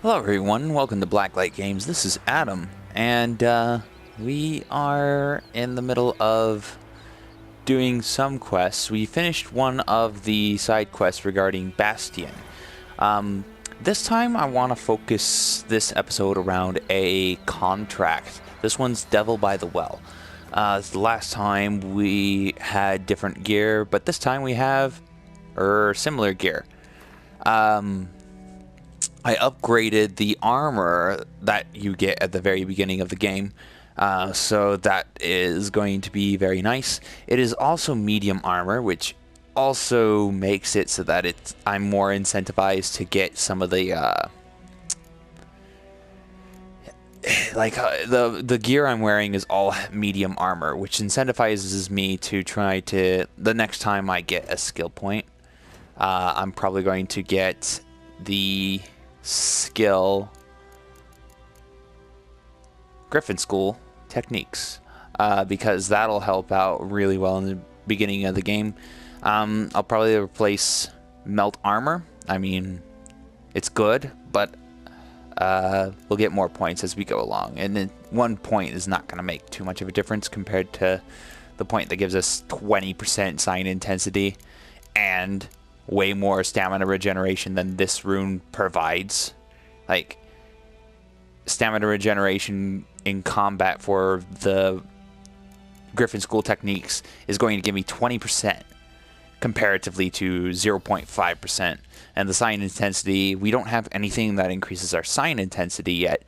Hello everyone, welcome to Blacklight Games. This is Adam, and we are in the middle of doing some quests. We finished one of the side quests regarding Bastion. This time I want to focus this episode around a contract. This one's Devil by the Well. The last time we had different gear, but this time we have similar gear. I upgraded the armor that you get at the very beginning of the game, so that is going to be very nice. It is also medium armor, which also makes it so that I'm more incentivized to get some of the the gear I'm wearing is all medium armor, which incentivizes me to try to, the next time I get a skill point, I'm probably going to get the skill Griffin School techniques, because that'll help out really well in the beginning of the game. I'll probably replace melt armor. I mean, it's good, but we'll get more points as we go along, and then 1 point is not going to make too much of a difference compared to the point that gives us 20% sign intensity and way more stamina regeneration than this rune provides. Like, stamina regeneration in combat for the Griffin School techniques is going to give me 20% comparatively to 0.5%. And the sign intensity, we don't have anything that increases our sign intensity yet.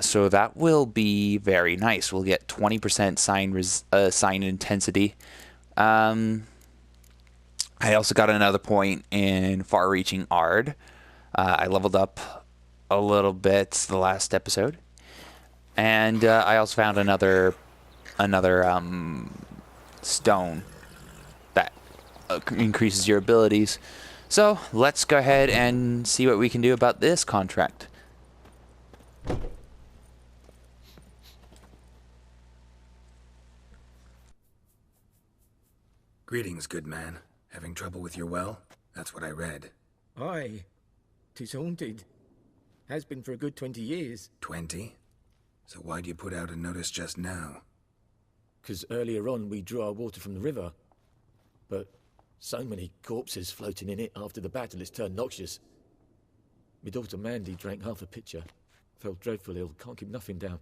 So that will be very nice. We'll get 20% sign intensity. I also got another point in far-reaching Ard. I leveled up a little bit the last episode, and I also found another stone that increases your abilities. So let's go ahead and see what we can do about this contract. Greetings, good man. Having trouble with your well? That's what I read. Aye. 'Tis haunted. Has been for a good 20 years. 20? So why'd you put out a notice just now? 'Cause earlier on we drew our water from the river. But so many corpses floating in it after the battle it's turned noxious. My daughter Mandy drank half a pitcher. Fell dreadful ill, can't keep nothing down.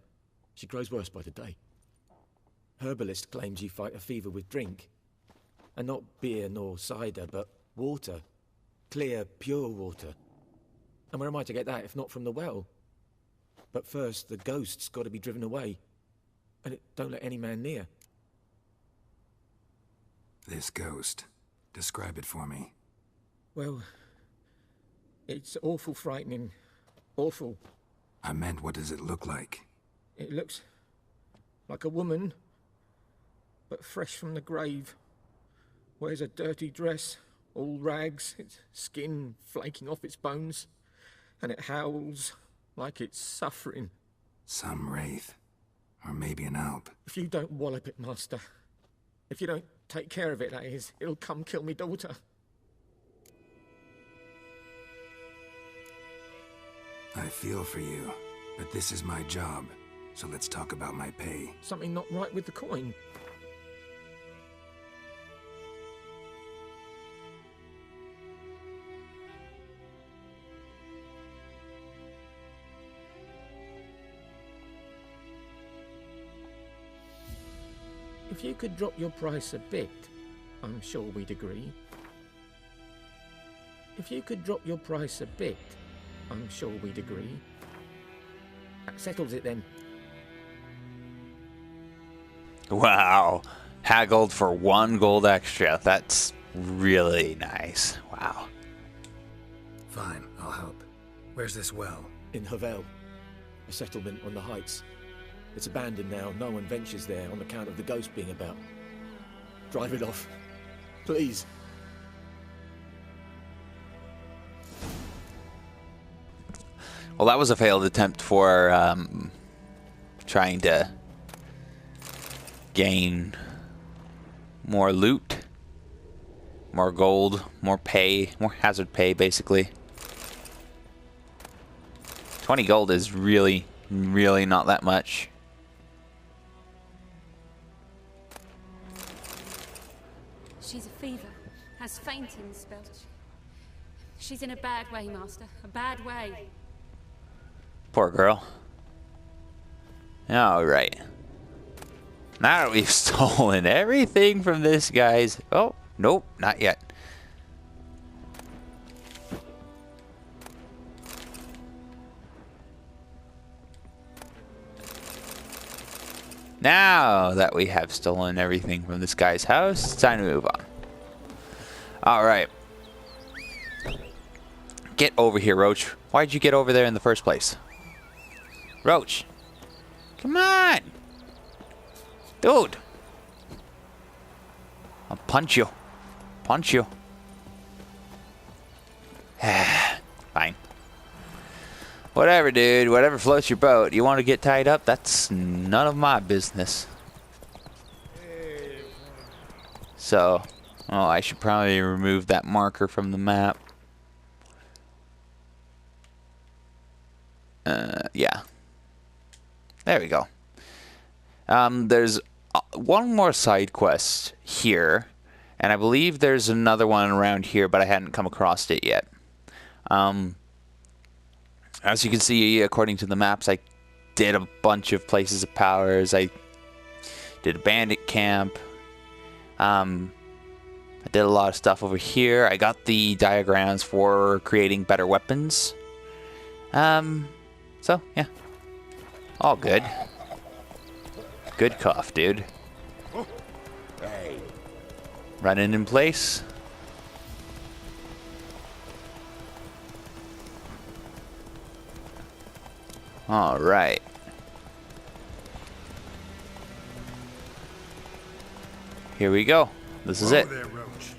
She grows worse by the day. Herbalist claims you fight a fever with drink. And not beer nor cider, but water. Clear, pure water. And where am I to get that if not from the well? But first, the ghost's got to be driven away. And it don't let any man near. This ghost. Describe it for me. Well, it's awful frightening. Awful. I meant, what does it look like? It looks like a woman, but fresh from the grave. Wears a dirty dress, all rags, its skin flaking off its bones, and it howls like it's suffering. Some wraith. Or maybe an alp. If you don't wallop it, master, if you don't take care of it, that is, it'll come kill me daughter. I feel for you, but this is my job, so let's talk about my pay. Something not right with the coin. If you could drop your price a bit, I'm sure we'd agree. If you could drop your price a bit, I'm sure we'd agree. That settles it then. Wow. Haggled for 1 gold extra. That's really nice. Wow. Fine, I'll help. Where's this well? In Havel, a settlement on the heights. It's abandoned now. No one ventures there on account of the ghost being about. Drive it off. Please. Well, that was a failed attempt for trying to gain more loot, more gold, more pay, more hazard pay, basically. 20 gold is really, really not that much. She's a fever. Has fainting spells. She's in a bad way, Master. A bad way. Poor girl. Alright. Now that we've stolen everything from this guy's... Oh, nope, not yet. Now that we have stolen everything from this guy's house, it's time to move on. Alright. Get over here, Roach. Why'd you get over there in the first place? Roach. Come on. Dude. I'll punch you. Punch you. Fine. Whatever, dude. Whatever floats your boat. You want to get tied up? That's none of my business. So, oh, I should probably remove that marker from the map. Yeah. There we go. There's one more side quest here, and I believe there's another one around here, but I hadn't come across it yet. As you can see, according to the maps, I did a bunch of places of powers. I did a bandit camp. I did a lot of stuff over here. I got the diagrams for creating better weapons. So, yeah. All good. Good cough, dude. Running in place. All right. Here we go. This is it. There, Roach.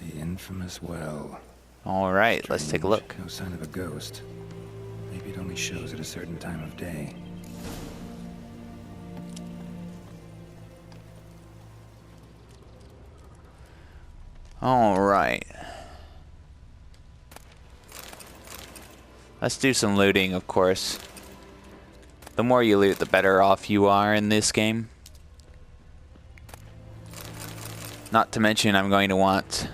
The infamous well. All right, let's take a look. No sign of a ghost. Maybe it only shows at a certain time of day. All right. Let's do some looting, of course. The more you loot, the better off you are in this game. Not to mention, I'm going to want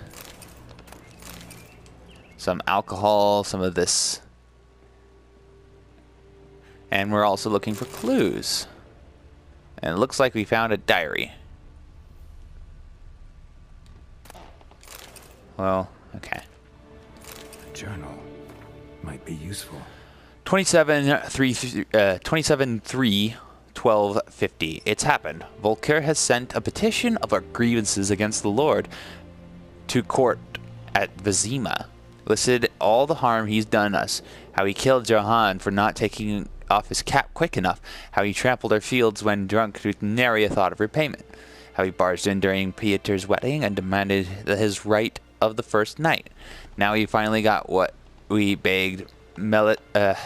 some alcohol, some of this. And we're also looking for clues. And it looks like we found a diary. Well, okay. A journal might be useful. 27-3-12-50. It's happened. Volker has sent a petition of our grievances against the Lord to court at Vizima. Listed all the harm he's done us. How he killed Johann for not taking off his cap quick enough. How he trampled our fields when drunk with nary a thought of repayment. How he barged in during Pieter's wedding and demanded his right of the first night. Now he finally got what we begged Melitel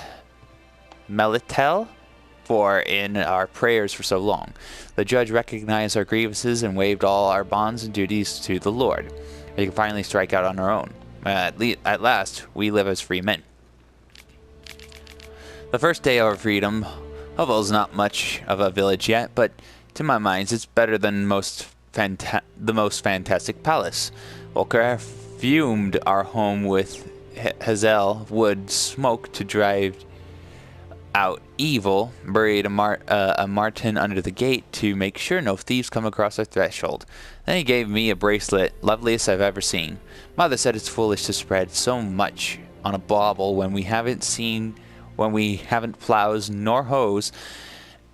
for in our prayers for so long. The judge recognized our grievances and waived all our bonds and duties to the Lord. We can finally strike out on our own. At last, we live as free men. The first day of our freedom, Hovel's not much of a village yet, but to my mind, it's better than the most fantastic palace. Volker fumed our home with Hazel wood smoke to drive out evil, buried a marten under the gate to make sure no thieves come across our threshold. Then he gave me a bracelet, loveliest I've ever seen. Mother said it's foolish to spread so much on a bauble when we haven't plows nor hoes,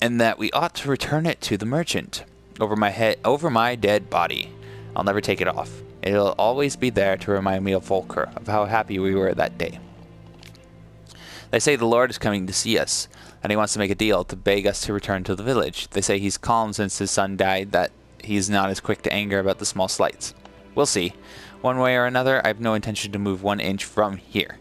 and that we ought to return it to the merchant. Over my dead body. I'll never take it off. It'll always be there to remind me of Volker, of how happy we were that day. They say the Lord is coming to see us, and he wants to make a deal to beg us to return to the village. They say he's calm since his son died, that he's not as quick to anger about the small slights. We'll see. One way or another, I have no intention to move 1 inch from here.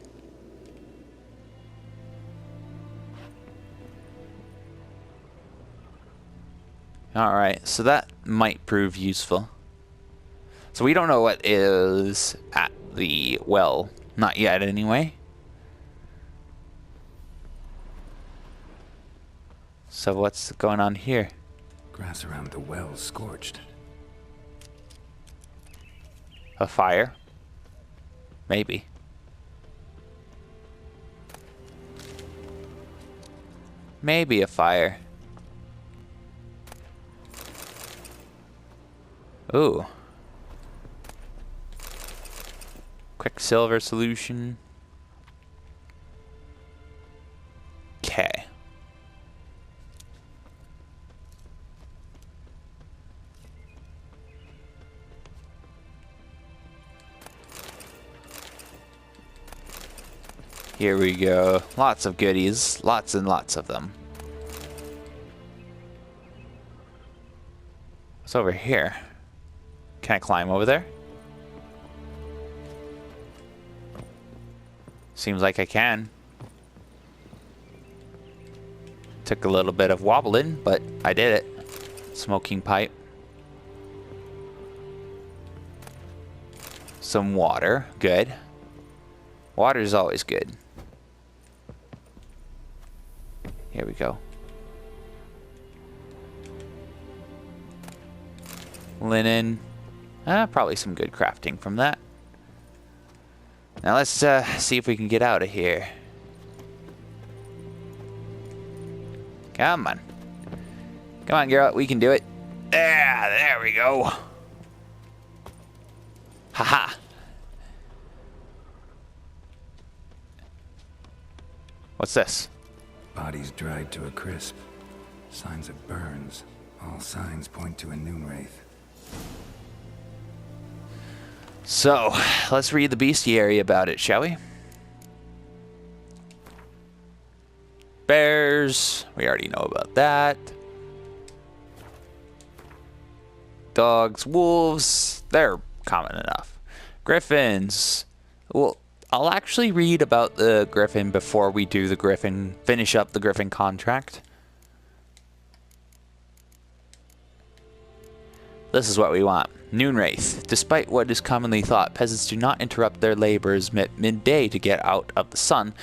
Alright, so that might prove useful. So we don't know what is at the well Not yet, anyway. So what's going on here? Grass around the well scorched. A fire? Maybe. Maybe a fire. Ooh. Quicksilver solution. Okay. Here we go. Lots of goodies. Lots and lots of them. What's over here? Can I climb over there? Seems like I can. Took a little bit of wobbling, but I did it. Smoking pipe. Some water. Good. Water is always good. Here we go. Linen. Probably some good crafting from that. Now let's see if we can get out of here. Come on. Come on, girl. We can do it. There we go. Haha. What's this? Bodies dried to a crisp. Signs of burns. All signs point to a noon wraith. So, let's read the bestiary about it, shall we? Bears. We already know about that. Dogs, wolves. They're common enough. Griffins. Well, I'll actually read about the griffin before we do the griffin. Finish up the griffin contract. This is what we want. Noonwraith. Despite what is commonly thought, peasants do not interrupt their labors midday to get out of the sun.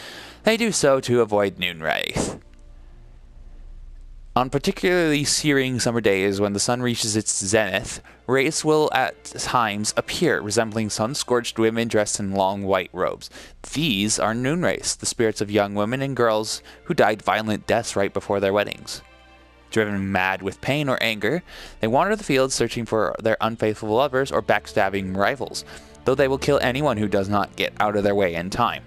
They do so to avoid Noonwraith. On particularly searing summer days when the sun reaches its zenith, wraiths will at times appear, resembling sun-scorched women dressed in long white robes. These are Noonwraiths, the spirits of young women and girls who died violent deaths right before their weddings. Driven mad with pain or anger, they wander the fields searching for their unfaithful lovers or backstabbing rivals, though they will kill anyone who does not get out of their way in time.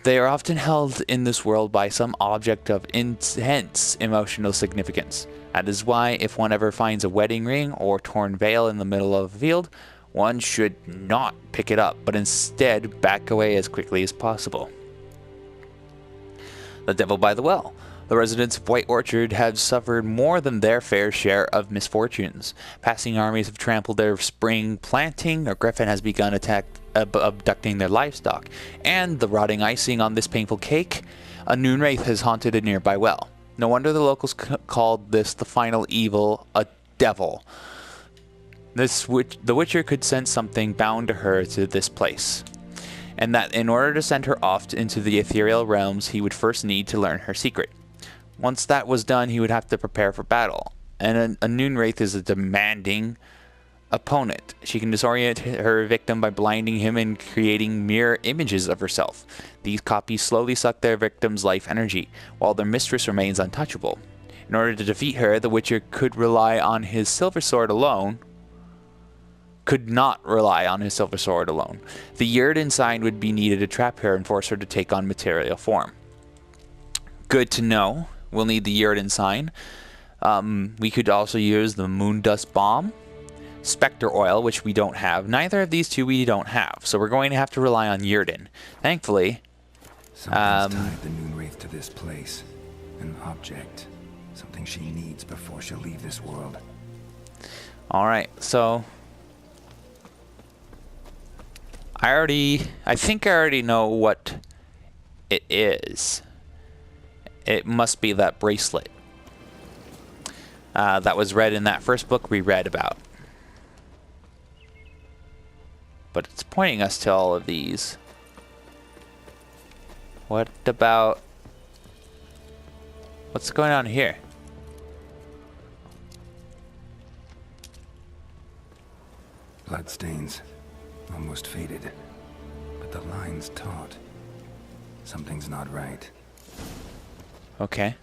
They are often held in this world by some object of intense emotional significance. That is why if one ever finds a wedding ring or torn veil in the middle of a field, one should not pick it up, but instead back away as quickly as possible. The Devil by the Well. The residents of White Orchard have suffered more than their fair share of misfortunes. Passing armies have trampled their spring planting, a griffin has begun abducting their livestock, and the rotting icing on this painful cake, a Noonwraith has haunted a nearby well. No wonder the locals called this the final evil, a devil. The Witcher could sense something bound to her to this place, and that in order to send her off into the ethereal realms, he would first need to learn her secret. Once that was done, he would have to prepare for battle. And a Noonwraith is a demanding opponent. She can disorient her victim by blinding him and creating mirror images of herself. These copies slowly suck their victim's life energy, while their mistress remains untouchable. In order to defeat her, the Witcher could rely on his silver sword alone. Could not rely on his silver sword alone. The Yrden sign would be needed to trap her and force her to take on material form. Good to know. We'll need the Yrden sign. We could also use the Moondust Bomb, Spectre Oil, which we don't have. Neither of these two we don't have, so we're going to have to rely on Yrden. Thankfully, something's tied the Noonwraith to this place. An object. Something she needs before she'll leave this world. Alright, so I think I already know what it is. It must be that bracelet that was read in that first book we read about. But it's pointing us to all of these. What about... What's going on here? Bloodstains. Almost faded. But the line's taut. Something's not right. Okay.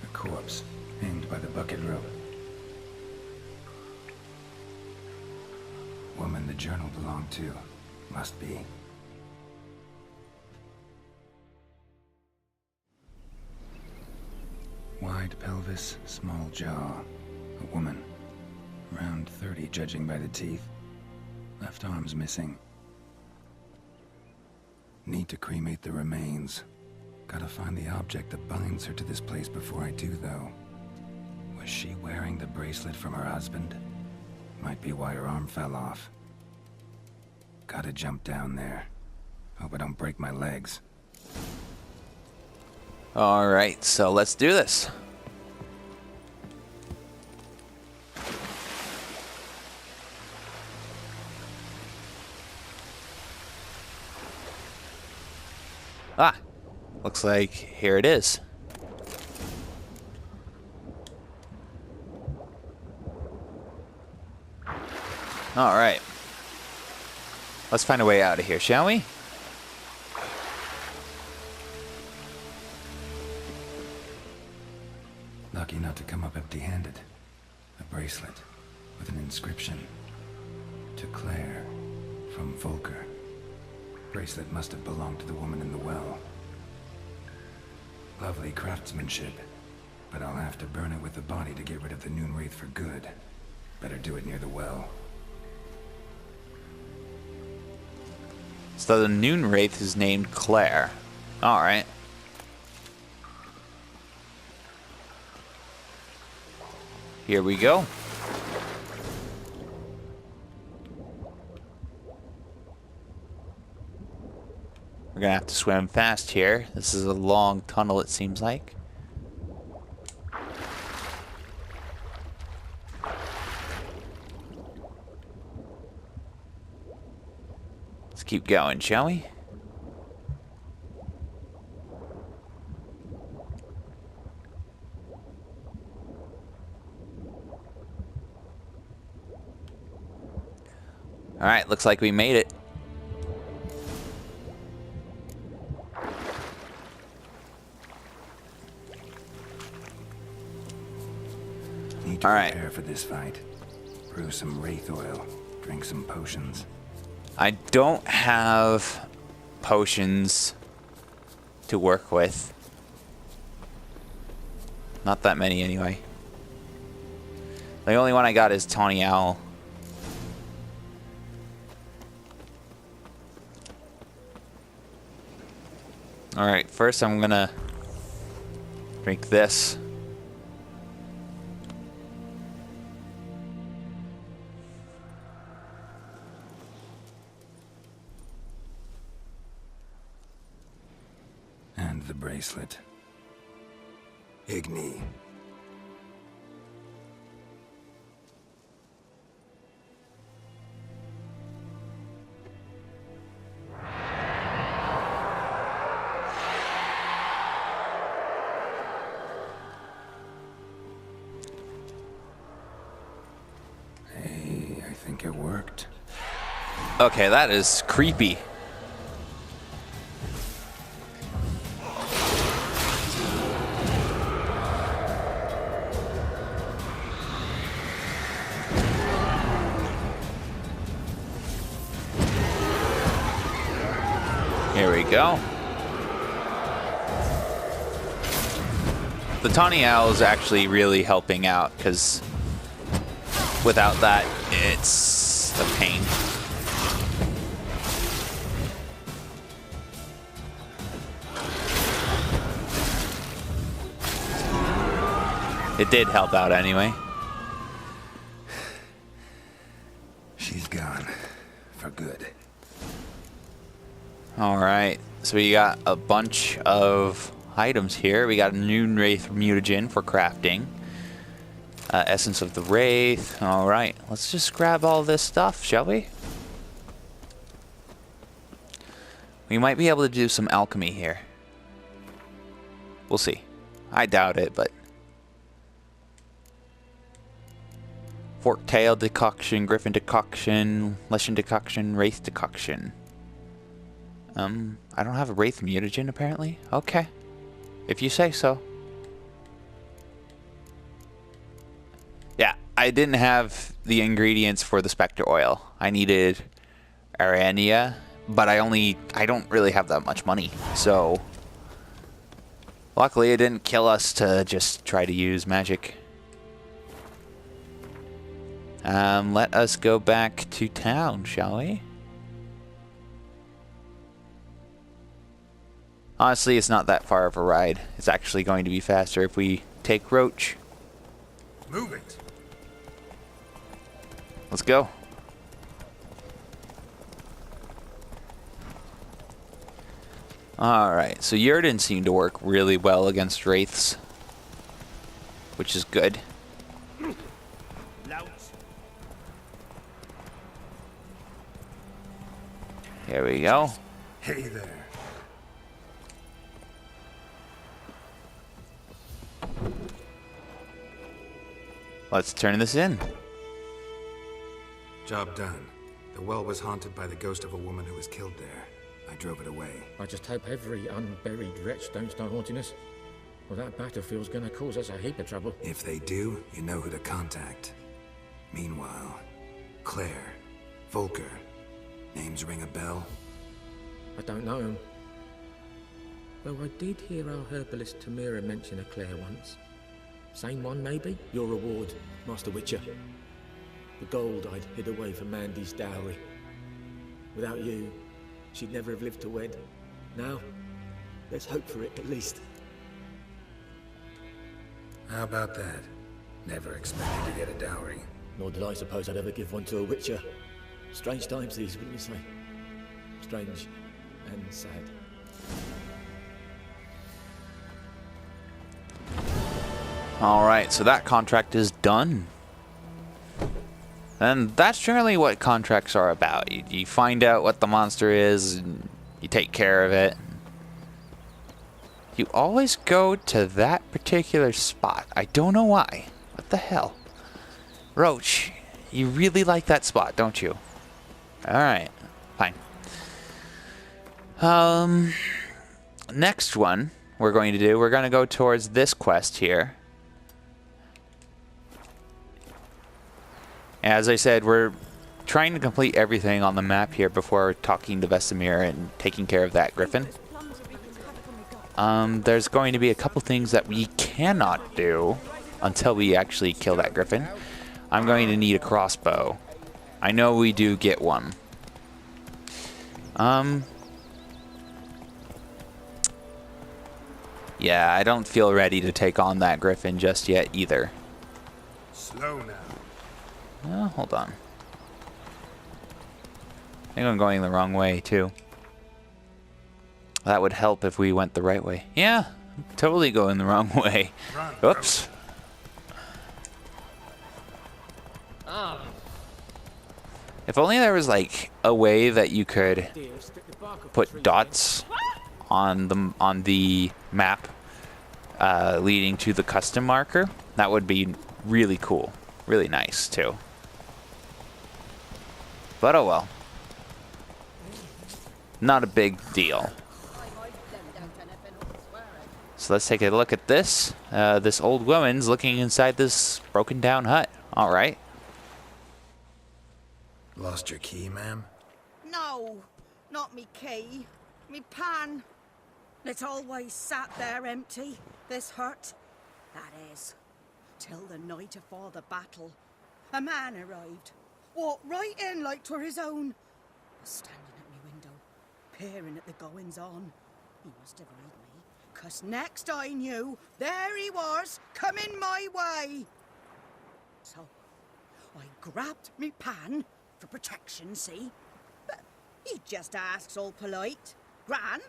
A corpse, hanged by the bucket rope. Woman the journal belonged to. Must be. Wide pelvis, small jaw. A woman. Around 30, judging by the teeth. Left arm's missing. Need to cremate the remains. Gotta find the object that binds her to this place before I do, though. Was she wearing the bracelet from her husband? Might be why her arm fell off. Gotta jump down there. Hope I don't break my legs. Alright, so let's do this. Ah, looks like here it is. Alright. Let's find a way out of here, shall we? Lucky not to come up empty-handed. A bracelet with an inscription. To Claire, from Volker. Bracelet must have belonged to the woman in the well. Lovely craftsmanship, but I'll have to burn it with the body to get rid of the Noon Wraith for good. Better do it near the well. So the Noon Wraith is named Claire. Alright. Here we go. We're gonna have to swim fast here. This is a long tunnel, it seems like. Let's keep going, shall we? Alright, looks like we made it. Need to All right. prepare for this fight. Brew some wraith oil. Drink some potions. I don't have potions to work with. Not that many, anyway. The only one I got is Tawny Owl. Alright, first I'm gonna drink this. And the bracelet. Igni. Hey, I think it worked. Okay, that is creepy. Here we go. The Tawny Owl is actually really helping out, because without that, it's a pain. It did help out anyway. She's gone. For good. Alright, so we got a bunch of items here. We got a Noon Wraith mutagen for crafting. Essence of the Wraith. Alright, let's just grab all this stuff, shall we? We might be able to do some alchemy here. We'll see. I doubt it, but... Fork-tail decoction, griffin decoction, leshen decoction, wraith decoction. I don't have a wraith mutagen apparently. Okay. If you say so. Yeah, I didn't have the ingredients for the Spectre oil. I needed Arania, but I don't really have that much money. So, luckily it didn't kill us to just try to use magic. Let us go back to town, shall we? Honestly, it's not that far of a ride. It's actually going to be faster if we take Roach. Move it. Let's go. Alright, so Yurden seemed to work really well against Wraiths, which is good. Here we go. Hey there. Let's turn this in. Job done. The well was haunted by the ghost of a woman who was killed there. I drove it away. I just hope every unburied wretch don't start haunting us. Well, that battlefield's gonna cause us a heap of trouble. If they do, you know who to contact. Meanwhile, Claire, Volker, names ring a bell? I don't know him. Though I did hear our herbalist Tamira mention a Claire once. Same one, maybe? Your reward, Master Witcher. The gold I'd hid away for Mandy's dowry. Without you, she'd never have lived to wed. Now, let's hope for it at least. How about that? Never expected to get a dowry. Nor did I suppose I'd ever give one to a Witcher. Strange times these, wouldn't you say? Strange and sad. Alright, so that contract is done. And that's generally what contracts are about. You find out what the monster is, and you take care of it. You always go to that particular spot. I don't know why. What the hell? Roach, you really like that spot, don't you? Alright, fine. Next one we're going to do, we're going to go towards this quest here. As I said, we're trying to complete everything on the map here before talking to Vesemir and taking care of that griffin. There's going to be a couple things that we cannot do until we actually kill that griffin. I'm going to need a crossbow. I know we do get one. Yeah, I don't feel ready to take on that griffin just yet either. Slow now. Oh, hold on. I think I'm going the wrong way, too. That would help if we went the right way. Yeah, I'm totally going the wrong way. Oops. If only there was, like, a way that you could put dots on the map leading to the custom marker. That would be really cool. Really nice, too. But oh well. Not a big deal. So let's take a look at this. This old woman's looking inside this broken down hut. Alright. Lost your key, ma'am? No, not me key. Me pan. It's always sat there empty, this hut. That is, till the night afore the battle. A man arrived. Walked right in like 'twere his own. Was standing at me window, peering at the goings-on. He must have heard me, 'cause next I knew, there he was, coming my way. So, I grabbed me pan, for protection, see? But he just asks all polite, Gran,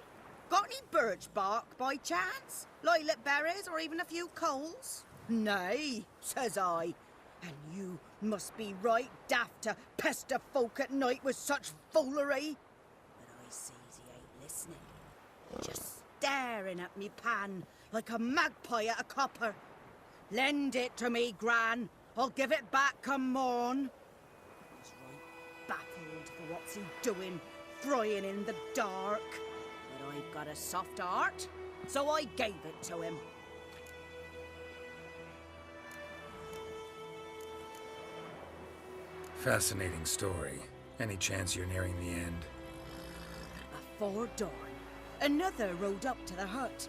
got any birch bark by chance? Lilac berries or even a few coals? Nay, says I. And you must be right daft to pester folk at night with such foolery. But I sees he ain't listening. Just staring at me pan like a magpie at a copper. Lend it to me, Gran. I'll give it back come morn. He's right baffled for what's he doing, frying in the dark. But I've got a soft heart, so I gave it to him. Fascinating story. Any chance you're nearing the end? Before dawn, another rode up to the hut.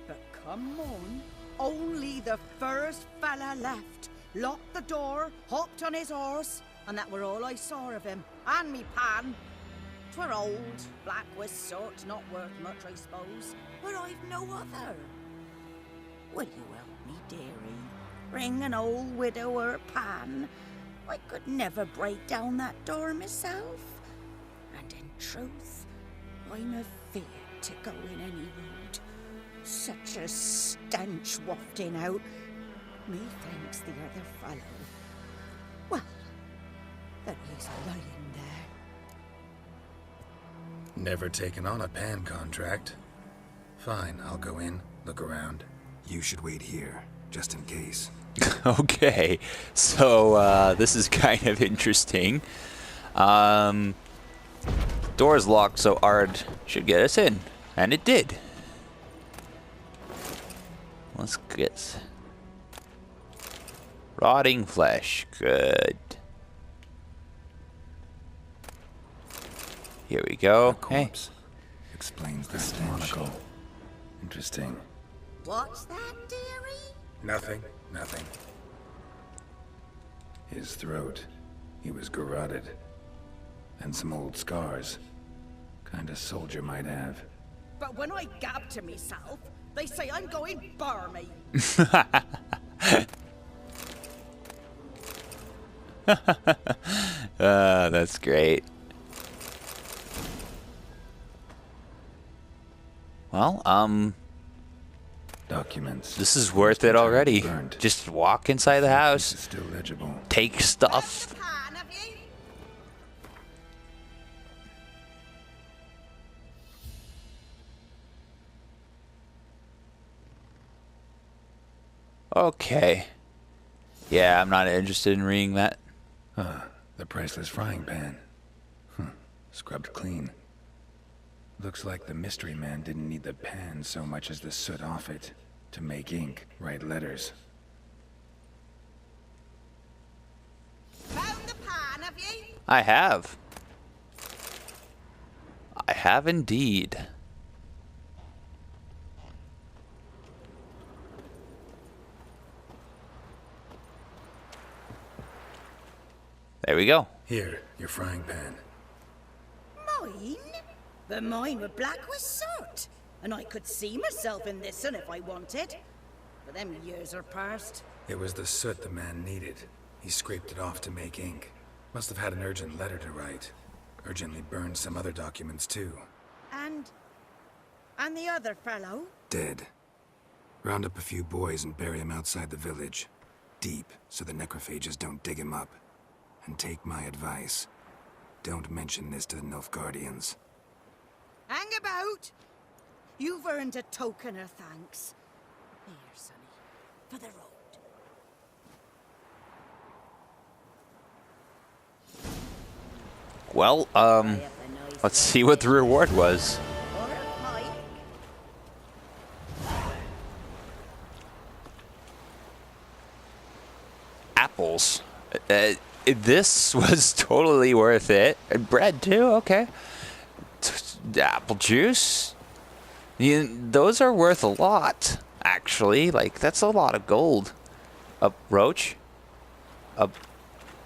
But come on, only the first fella left. Locked the door, hopped on his horse, and that were all I saw of him. And me pan. 'Twere old, black with soot, not worth much, I suppose. But I've no other. Will you help me, dearie? Bring an old widower pan. I could never break down that door myself. And in truth, I'm afeard to go in any road. Such a stench wafting out. Methinks the other fellow. Well, that he's lying there. Never taken on a pan contract. Fine, I'll go in, look around. You should wait here, just in case. Okay, so this is kind of interesting. Door's locked, so Ard should get us in, and it did. Let's get rotting flesh. Good. Here we go. A corpse. Explains the stench. Interesting. What's that, dearie? Nothing. His throat. He was garroted. And some old scars. Kind of soldier might have. But when I gab to myself, they say I'm going barmy. That's great. Well, Documents. this is worth it already. Burned. Just walk inside the This house, is still legible. take stuff. Pan, have you? Okay. Yeah, I'm not interested in reading that. The priceless frying pan. Scrubbed clean. Looks like the mystery man didn't need the pan so much as the soot off it to make ink, write letters. Found the pan, have you? I have. I have indeed. There we go. Here, your frying pan. Mine? But mine were black with soot. And I could see myself in this one if I wanted. But them years are past. It was the soot the man needed. He scraped it off to make ink. Must have had an urgent letter to write. Urgently burned some other documents too. And the other fellow? Dead. Round up a few boys and bury him outside the village. Deep, so the necrophages don't dig him up. And take my advice. Don't mention this to the Nilfgaardians. Hang about! You've earned a token of thanks. Here, sonny, for the road. Well, let's see what the reward was. Or a pipe. Apples. This was totally worth it. And bread too, okay. Apple juice. Those are worth a lot, actually. Like, that's a lot of gold. Roach?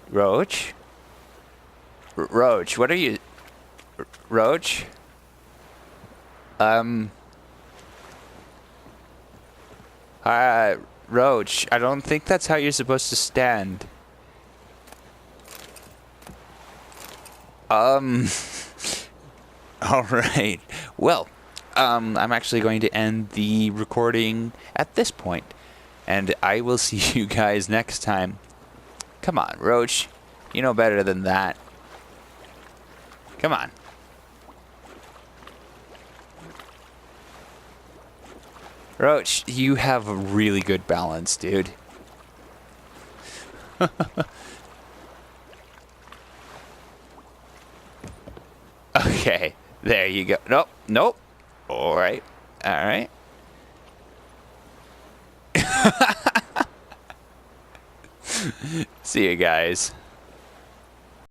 Roach? Roach, what are you... Roach? Roach, I don't think that's how you're supposed to stand. Alright. Well, I'm actually going to end the recording at this point. And I will see you guys next time. Come on, Roach. You know better than that. Come on. Roach, you have a really good balance, dude. Okay, there you go. Nope, nope. All right, all right. See you guys.